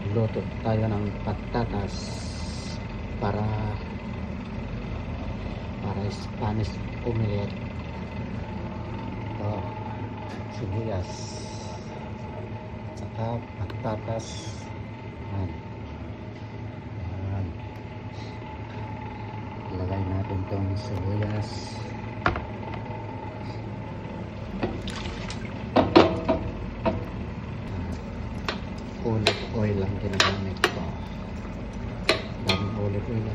magluto tayo ng patatas para Spanish omelette. Ito, sibuyas saka patatas. Yan. Yan. Ilagay natin tong sibuyas. Olive oil lang ginagamit ko. Daming olive oil.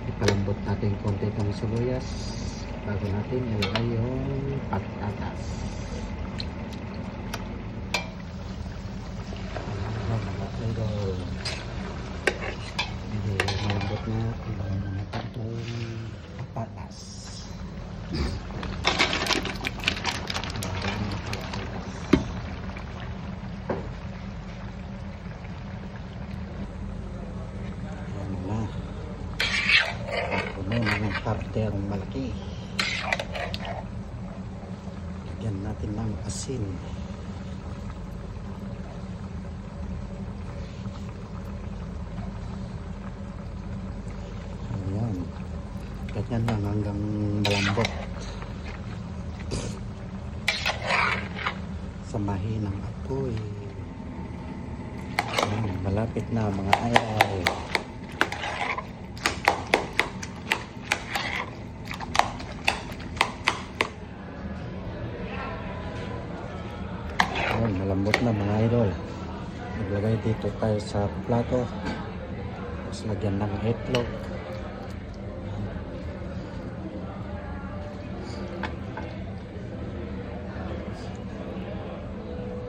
Ipalambot natin konti itong sibuyas bago natin ilagay yung patatas. Hindi malambot na, ilagay na natin itong patatas. Mga partner malaki. Lagyan natin ng asin. Ayan. Ganyan lang hanggang malambot. Samahin ng apoy. Ayan, malapit na mga idol. Malambot na mga idol. Maglagay dito tayo sa plato. Tapos lagyan ng itlog.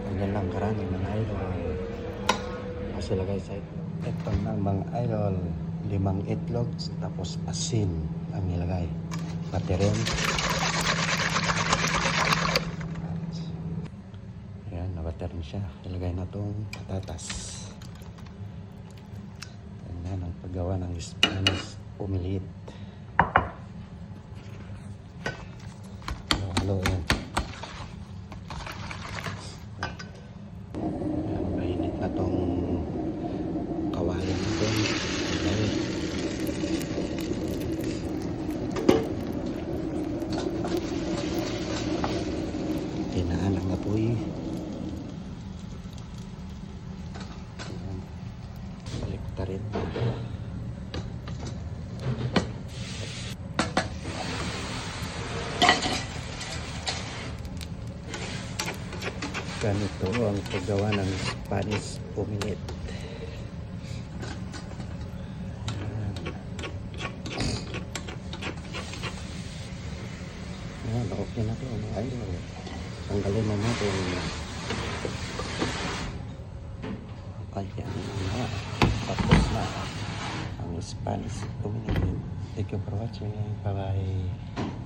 Ganyan lang karami mga idol. Tapos ilagay sa ito na mga idol. 5 itlog. Tapos asin ang nilagay. Pati rin. Rin siya. Ilagay na itong patatas. Yan ang paggawa ng Spanish omelette. Halo yan. Yan, mainit na itong kawali natin. Tinaan ang apoy. Rin. Ganito ang paggawa ng Spanish omelette. Ayan, okay na ito. Tanggalin na natin. Kaya na. Tapos na ang Spanish omelette. Thank you for watching. Bye bye.